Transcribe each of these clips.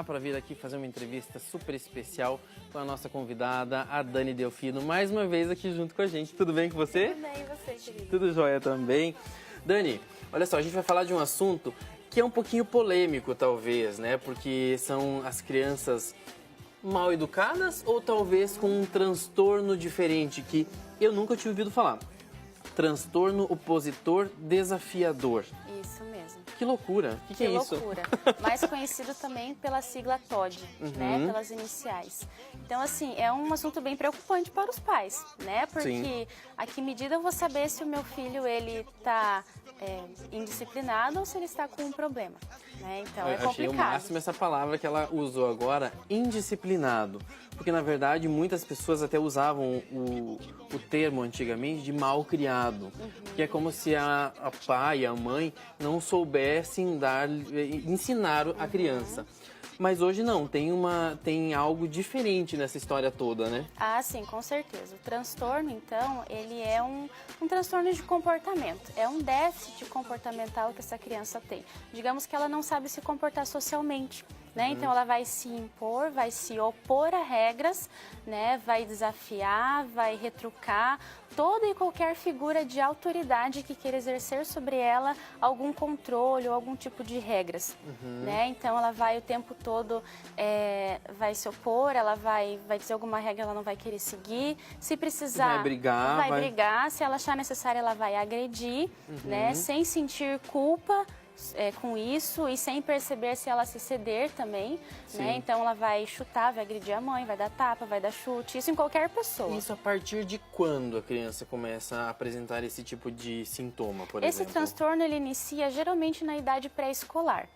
Para vir aqui fazer uma entrevista super especial com a nossa convidada, a Dani Delfino, mais uma vez aqui junto com a gente. Tudo bem com você? Tudo bem, e você, querido? Tudo jóia também. Dani, olha só, a gente vai falar de um assunto que é um pouquinho polêmico, talvez, né? Porque são as crianças mal educadas ou talvez com um transtorno diferente que eu nunca tinha ouvido falar. Transtorno opositor desafiador. Isso mesmo. Que loucura! O que é isso? Que loucura! Mais conhecido também pela sigla TOD, né? Pelas iniciais. Então, assim, é um assunto bem preocupante para os pais, né? Porque a que medida eu vou saber se o meu filho, ele está indisciplinado ou se ele está com um problema, né? Então, é complicado. Eu achei o máximo essa palavra que ela usou agora, indisciplinado. Porque, na verdade, muitas pessoas até usavam o termo antigamente de mal criado. Que é como se a pai, a mãe não soubessem ensinar a criança. Mas hoje não, tem algo diferente nessa história toda, né? Ah, sim, com certeza. O transtorno, então, ele é um transtorno de comportamento. É um déficit comportamental que essa criança tem. Digamos que ela não sabe se comportar socialmente, né? Então, ela vai se impor, vai se opor a regras, né? Vai desafiar, vai retrucar toda e qualquer figura de autoridade que queira exercer sobre ela algum controle ou algum tipo de regras, né? Então, ela vai o tempo todo, vai se opor, ela vai dizer alguma regra, ela não vai querer seguir. Se precisar, vai brigar. Se ela achar necessário, ela vai agredir, né? Sem sentir culpa com isso e sem perceber se ela se ceder também, né? Então ela vai chutar, vai agredir a mãe, vai dar tapa, vai dar chute, isso em qualquer pessoa. Isso a partir de quando a criança começa a apresentar esse tipo de sintoma, por Esse exemplo? transtorno, ele inicia geralmente na idade pré-escolar.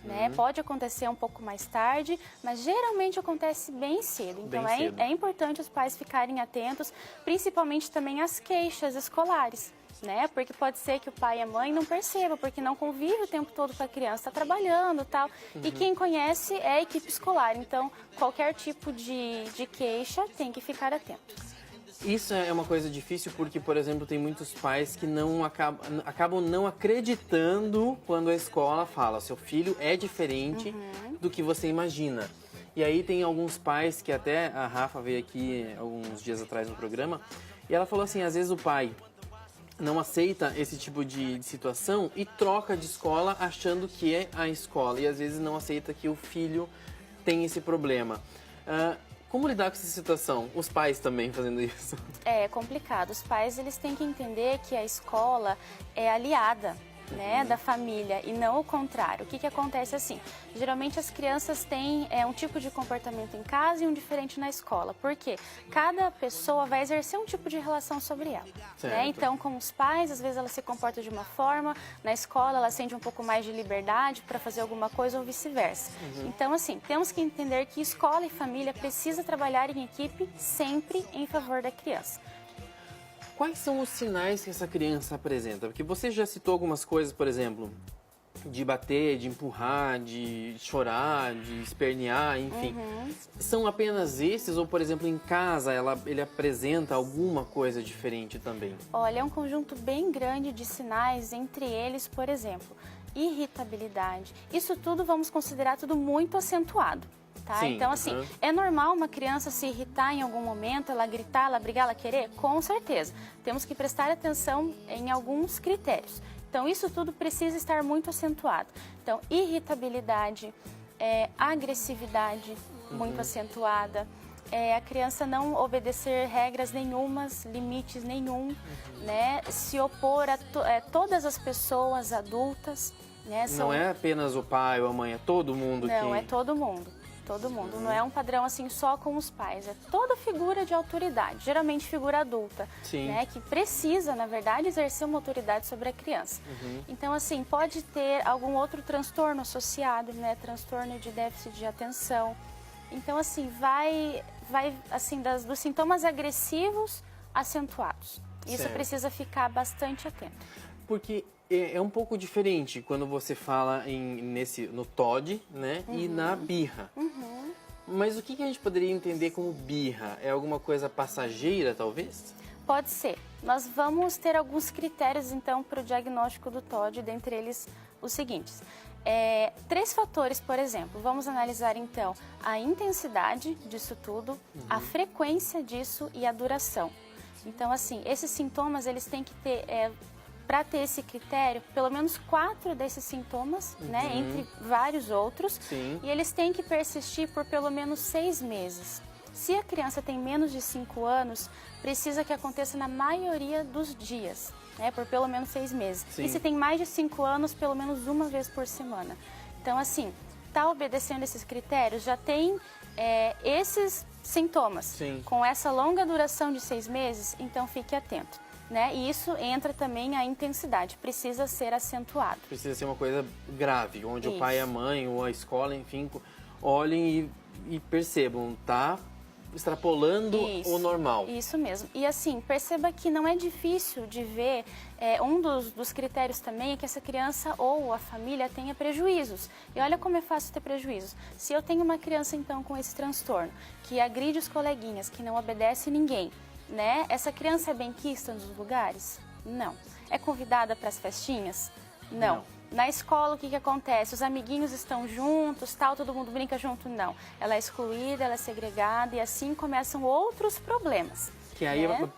Né? Pode acontecer um pouco mais tarde, mas geralmente acontece bem cedo. Então é importante os pais ficarem atentos, principalmente também às queixas escolares. Né? Porque pode ser que o pai e a mãe não percebam, porque não convive o tempo todo com a criança, está trabalhando e tal. E quem conhece é a equipe escolar. Então, qualquer tipo de queixa tem que ficar atento. Isso é uma coisa difícil porque, por exemplo, tem muitos pais que não acabam não acreditando quando a escola fala seu filho é diferente do que você imagina. E aí tem alguns pais que até a Rafa veio aqui alguns dias atrás no programa e ela falou assim, às vezes o pai não aceita esse tipo de situação e troca de escola achando que é a escola e às vezes não aceita que o filho tem esse problema. Como lidar com essa situação? Os pais também fazendo isso? É complicado. Os pais, eles têm que entender que a escola é aliada, né, da família e não o contrário. O que acontece assim? Geralmente as crianças têm um tipo de comportamento em casa e um diferente na escola. Por quê? Cada pessoa vai exercer um tipo de relação sobre ela. Né? Então, com os pais, às vezes ela se comporta de uma forma, na escola ela sente um pouco mais de liberdade para fazer alguma coisa ou vice-versa. Então, assim, temos que entender que escola e família precisam trabalhar em equipe sempre em favor da criança. Quais são os sinais que essa criança apresenta? Porque você já citou algumas coisas, por exemplo, de bater, de empurrar, de chorar, de espernear, enfim. São apenas esses ou, por exemplo, em casa ele apresenta alguma coisa diferente também? Olha, é um conjunto bem grande de sinais, entre eles, por exemplo, irritabilidade. Isso tudo vamos considerar tudo muito acentuado. Tá? Sim, então, assim, é normal uma criança se irritar em algum momento, ela gritar, ela brigar, ela querer? Com certeza. Temos que prestar atenção em alguns critérios. Então, isso tudo precisa estar muito acentuado. Então, irritabilidade, agressividade muito acentuada, a criança não obedecer regras nenhumas, limites nenhum, né? Se opor a todas as pessoas adultas. Né? Não é apenas o pai ou a mãe, é todo mundo que... Não, é todo mundo. Todo mundo, não é um padrão assim só com os pais, é toda figura de autoridade, geralmente figura adulta, né, que precisa, na verdade, exercer uma autoridade sobre a criança. Então, assim, pode ter algum outro transtorno associado, né, transtorno de déficit de atenção. Então, assim, vai assim, dos sintomas agressivos acentuados. Isso precisa ficar bastante atento. Porque é um pouco diferente quando você fala no TOD, né, e na birra. Mas o que a gente poderia entender como birra? É alguma coisa passageira, talvez? Pode ser. Nós vamos ter alguns critérios, então, para o diagnóstico do TOD, dentre eles os seguintes. 3 fatores, por exemplo. Vamos analisar então a intensidade disso tudo, a frequência disso e a duração. Então, assim, esses sintomas, eles têm que ter, para ter esse critério, pelo menos 4 desses sintomas, né, entre vários outros. Sim. E eles têm que persistir por pelo menos 6 meses. Se a criança tem menos de 5 anos, precisa que aconteça na maioria dos dias, né, por pelo menos 6 meses. Sim. E se tem mais de 5 anos, pelo menos uma vez por semana. Então, assim, está obedecendo esses critérios, já tem esses sintomas. Sim. Com essa longa duração de 6 meses, então fique atento, né? E isso entra também a intensidade, precisa ser acentuado. Precisa ser uma coisa grave, onde o pai, a mãe ou a escola, enfim, olhem e percebam, tá extrapolando o normal. Isso mesmo. E assim, perceba que não é difícil de ver, um dos critérios também é que essa criança ou a família tenha prejuízos. E olha como é fácil ter prejuízos. Se eu tenho uma criança então com esse transtorno, que agride os coleguinhas, que não obedece ninguém, né? Essa criança é benquista nos lugares? Não. É convidada para as festinhas? Não. Na escola, o que acontece? Os amiguinhos estão juntos, tal, todo mundo brinca junto? Não. Ela é excluída, ela é segregada e assim começam outros problemas. Que aí, né?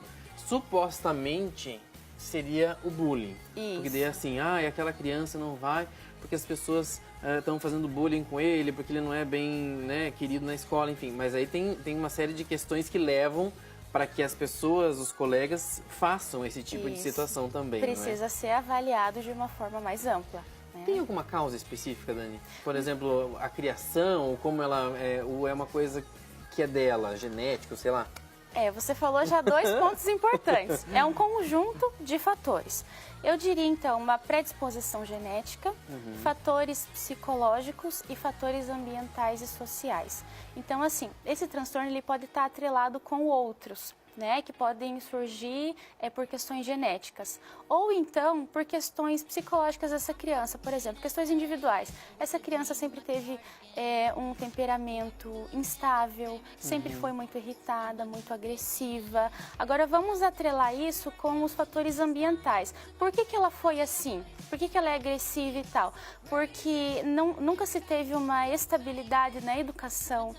supostamente, seria o bullying. Isso. Porque daí assim, aquela criança não vai porque as pessoas estão fazendo bullying com ele, porque ele não é bem, né, querido na escola, enfim. Mas aí tem uma série de questões que levam para que as pessoas, os colegas, façam esse tipo de situação também. Precisa ser avaliado de uma forma mais ampla. Né? Tem alguma causa específica, Dani? Por exemplo, a criação, ou como ela ou é uma coisa que é dela, genética, sei lá? Você falou já 2 pontos importantes. É um conjunto de fatores. Eu diria, então, uma predisposição genética, fatores psicológicos e fatores ambientais e sociais. Então, assim, esse transtorno ele pode estar atrelado com outros, né, que podem surgir por questões genéticas. Ou então, por questões psicológicas dessa criança, por exemplo, questões individuais. Essa criança sempre teve um temperamento instável, sempre foi muito irritada, muito agressiva. Agora, vamos atrelar isso com os fatores ambientais. Por que ela foi assim? Por que ela é agressiva e tal? Porque nunca se teve uma estabilidade na educação,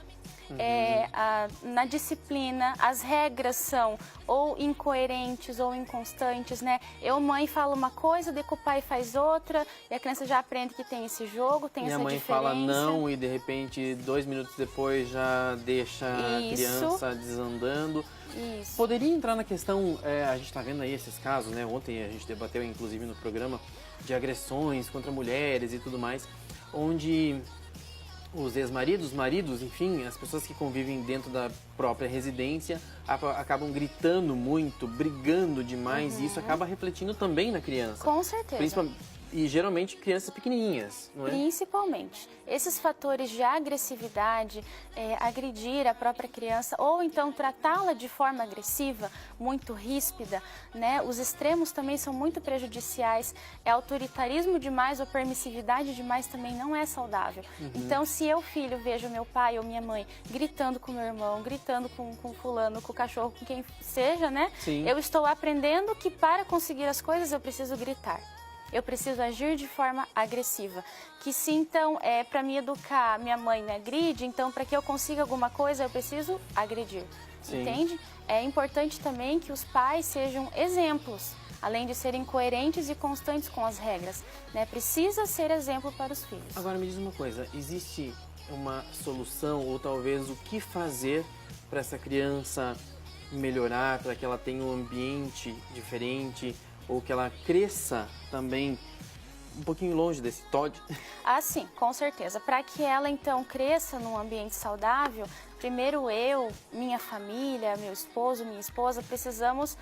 na disciplina, as regras são ou incoerentes ou inconstantes, né? Eu, mãe, falo uma coisa, daí o pai faz outra, e a criança já aprende que tem esse jogo, tem essa diferença. Minha mãe fala não e de repente 2 minutos depois já deixa a criança desandando. Isso. Poderia entrar na questão, a gente está vendo aí esses casos, né? Ontem a gente debateu inclusive no programa de agressões contra mulheres e tudo mais, onde os ex-maridos, maridos, enfim, as pessoas que convivem dentro da própria residência acabam gritando muito, brigando demais, e isso acaba refletindo também na criança. Com certeza. E geralmente crianças pequenininhas, não é? Principalmente. Esses fatores de agressividade, agredir a própria criança ou então tratá-la de forma agressiva, muito ríspida, né? Os extremos também são muito prejudiciais. Autoritarismo demais ou permissividade demais também não é saudável. Então, se eu, filho, vejo meu pai ou minha mãe gritando com meu irmão, gritando com fulano, com o cachorro, com quem seja, né? Sim. Eu estou aprendendo que para conseguir as coisas eu preciso gritar. Eu preciso agir de forma agressiva. Que se então para me educar, minha mãe me agride, então para que eu consiga alguma coisa eu preciso agredir. Sim. Entende? É importante também que os pais sejam exemplos, além de serem coerentes e constantes com as regras, né? Precisa ser exemplo para os filhos. Agora me diz uma coisa, existe uma solução ou talvez o que fazer para essa criança melhorar, para que ela tenha um ambiente diferente, ou que ela cresça também um pouquinho longe desse TOD? Ah, sim, com certeza. Para que ela, então, cresça num ambiente saudável, primeiro eu, minha família, meu esposo, minha esposa, precisamos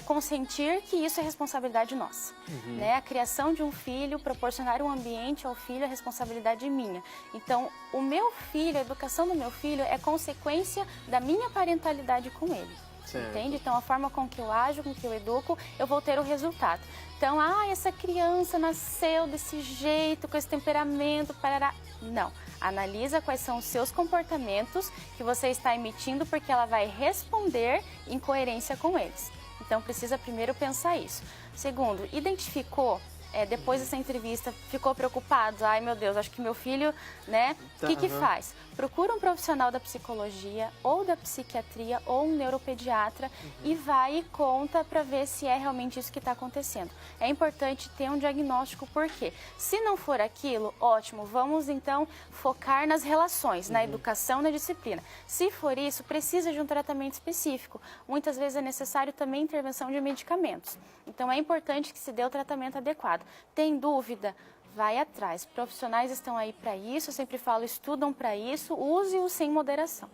consentir que isso é responsabilidade nossa. Né? A criação de um filho, proporcionar um ambiente ao filho é responsabilidade minha. Então, o meu filho, a educação do meu filho é consequência da minha parentalidade com ele. Certo. Entende? Então, a forma com que eu ajo, com que eu educo, eu vou ter o resultado. Então, essa criança nasceu desse jeito, com esse temperamento, parará. Não. Analisa quais são os seus comportamentos que você está emitindo, porque ela vai responder em coerência com eles. Então, precisa primeiro pensar isso. Segundo, identificou depois dessa entrevista ficou preocupado, ai meu Deus, acho que meu filho, né? O que faz? Procura um profissional da psicologia ou da psiquiatria ou um neuropediatra e vai e conta para ver se é realmente isso que está acontecendo. É importante ter um diagnóstico, porque se não for aquilo, ótimo, vamos então focar nas relações, na educação, na disciplina. Se for isso, precisa de um tratamento específico. Muitas vezes é necessário também intervenção de medicamentos. Então é importante que se dê o tratamento adequado. Tem dúvida? Vai atrás. Profissionais estão aí para isso, eu sempre falo, estudam para isso, use-o sem moderação.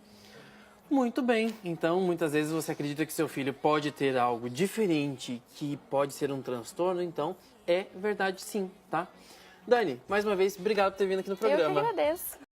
Muito bem. Então, muitas vezes você acredita que seu filho pode ter algo diferente, que pode ser um transtorno, então é verdade sim, tá? Dani, mais uma vez, obrigado por ter vindo aqui no programa. Eu que agradeço.